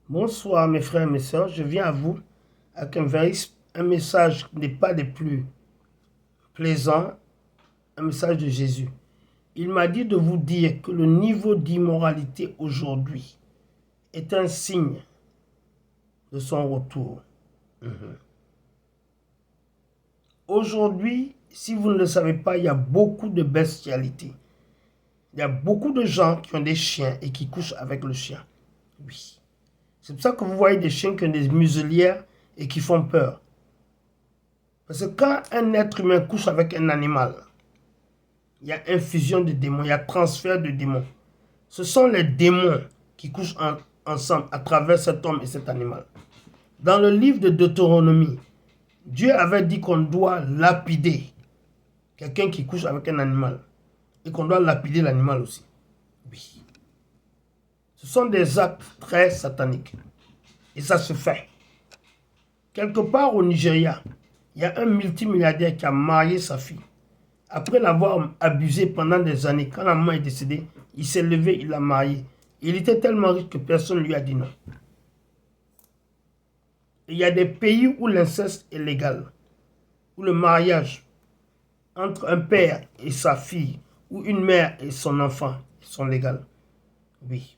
Bonsoir mes frères et mes sœurs, je viens à vous avec un message qui n'est pas des plus plaisants, un message de Jésus. Il m'a dit de vous dire que le niveau d'immoralité aujourd'hui est un signe de son retour. Aujourd'hui, si vous ne le savez pas, il y a beaucoup de bestialité. Il y a beaucoup de gens qui ont des chiens et qui couchent avec le chien. Oui. C'est pour ça que vous voyez des chiens qui ont des muselières et qui font peur. Parce que quand un être humain couche avec un animal, il y a infusion de démons, il y a transfert de démons. Ce sont les démons qui couchent ensemble à travers cet homme et cet animal. Dans le livre de Deutéronomie, Dieu avait dit qu'on doit lapider quelqu'un qui couche avec un animal. Et qu'on doit lapider l'animal aussi. Oui. Ce sont des actes très sataniques. Et ça se fait. Quelque part au Nigeria, il y a un multimilliardaire qui a marié sa fille. Après l'avoir abusé pendant des années, quand la maman est décédée, il s'est levé, il l'a mariée. Il était tellement riche que personne ne lui a dit non. Il y a des pays où l'inceste est légal, où le mariage entre un père et sa fille, ou une mère et son enfant sont légaux. Oui.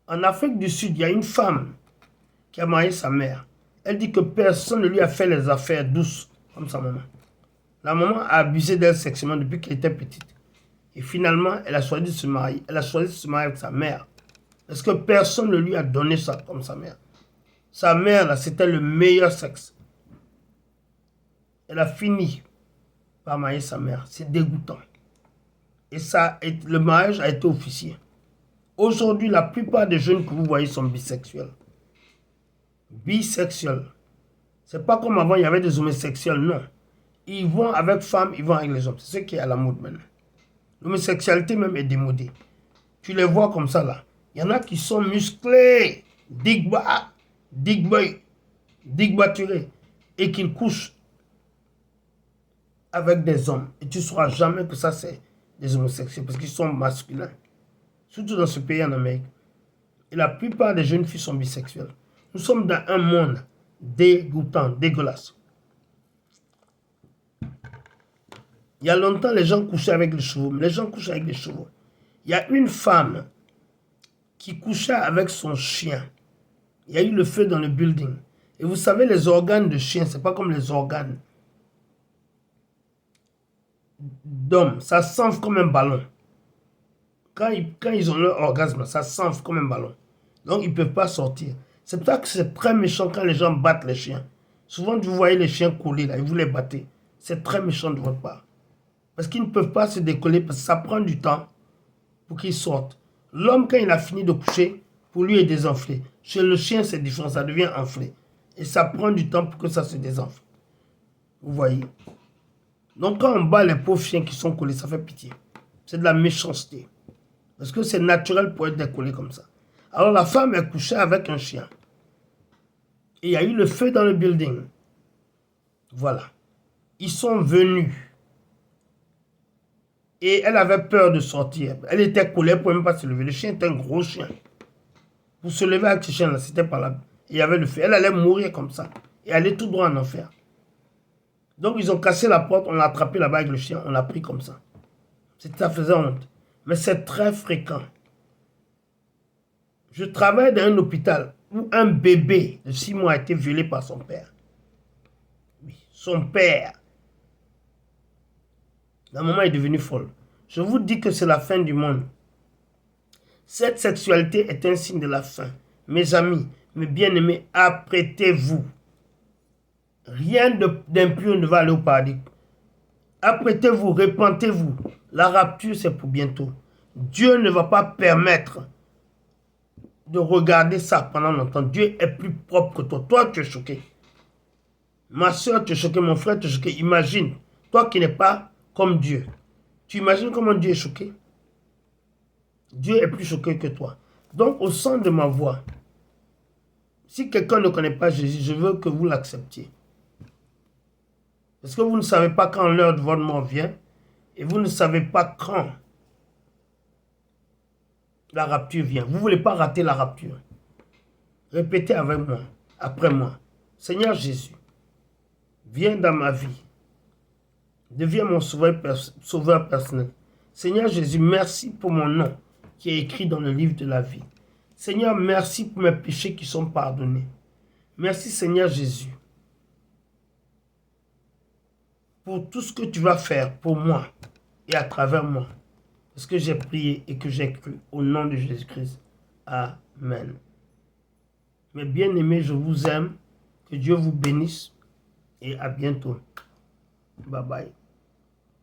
En Afrique du Sud, il y a une femme qui a marié sa mère. Elle dit que personne ne lui a fait les affaires douces comme sa maman. La maman a abusé d'elle sexuellement depuis qu'elle était petite. Et finalement, elle a choisi de se marier. Elle a choisi de se marier avec sa mère. Parce que personne ne lui a donné ça comme sa mère. Sa mère, là, c'était le meilleur sexe. Elle a fini par marier sa mère. C'est dégoûtant. Et le mariage a été officiel. Aujourd'hui, la plupart des jeunes que vous voyez sont bisexuels. Bisexuels. C'est pas comme avant, il y avait des homosexuels, non. Ils vont avec femmes, ils vont avec les hommes. C'est ce qui est à la mode maintenant. L'homosexualité même est démodée. Tu les vois comme ça là. Il y en a qui sont musclés, digbaturés, et qui couchent avec des hommes. Et tu ne sauras jamais que ça c'est des homosexuels parce qu'ils sont masculins. Surtout dans ce pays en Amérique. Et la plupart des jeunes filles sont bisexuelles. Nous sommes dans un monde dégoûtant, dégueulasse. Il y a longtemps, les gens couchaient avec les chevaux, mais les gens couchent avec les chevaux. Il y a une femme qui couchait avec son chien. Il y a eu le feu dans le building. Et vous savez, les organes de chien, ce n'est pas comme les organes d'hommes. Ça s'enfle comme un ballon. Quand ils ont leur orgasme, ça s'enfle comme un ballon. Donc, ils ne peuvent pas sortir. C'est pour ça que c'est très méchant quand les gens battent les chiens. Souvent, vous voyez les chiens collés, là, et vous les battez. C'est très méchant de votre part. Parce qu'ils ne peuvent pas se décoller, parce que ça prend du temps pour qu'ils sortent. L'homme, quand il a fini de coucher, pour lui, est désenflé. Chez le chien, c'est différent, ça devient enflé. Et ça prend du temps pour que ça se désenfle. Vous voyez. Donc, quand on bat les pauvres chiens qui sont collés, ça fait pitié. C'est de la méchanceté. Parce que c'est naturel pour être décollé comme ça. Alors, la femme est couchée avec un chien. Et il y a eu le feu dans le building. Voilà. Ils sont venus. Et elle avait peur de sortir. Elle était collée, elle ne pouvait même pas se lever. Le chien était un gros chien. Pour se lever avec ce chien-là, c'était pas là. Il y avait le feu. Elle allait mourir comme ça. Et aller tout droit en enfer. Donc, ils ont cassé la porte, on l'a attrapé là-bas avec le chien, on l'a pris comme ça. Ça faisait honte. Mais c'est très fréquent. Je travaille dans un hôpital où un bébé de 6 mois a été violé par son père. Oui, son père. La maman est devenue folle. Je vous dis que c'est la fin du monde. Cette sexualité est un signe de la fin. Mes amis, mes bien-aimés, apprêtez-vous. Rien d'impur ne va aller au paradis. Apprêtez-vous, repentez-vous. La rapture, c'est pour bientôt. Dieu ne va pas permettre de regarder ça pendant longtemps. Dieu est plus propre que toi. Toi, tu es choqué. Ma soeur, tu es choqué. Mon frère, tu es choqué. Imagine, toi qui n'es pas comme Dieu. Tu imagines comment Dieu est choqué? Dieu est plus choqué que toi. Donc, au son de ma voix, si quelqu'un ne connaît pas Jésus, je veux que vous l'acceptiez. Parce que vous ne savez pas quand l'heure de votre mort vient. Et vous ne savez pas quand la rapture vient. Vous ne voulez pas rater la rapture. Répétez avec moi, après moi. Seigneur Jésus, viens dans ma vie. Deviens mon sauveur personnel. Seigneur Jésus, merci pour mon nom qui est écrit dans le livre de la vie. Seigneur, merci pour mes péchés qui sont pardonnés. Merci Seigneur Jésus pour tout ce que tu vas faire pour moi et à travers moi. Parce que j'ai prié et que j'ai cru au nom de Jésus-Christ. Amen. Mes bien-aimés, je vous aime. Que Dieu vous bénisse et à bientôt. Bye bye.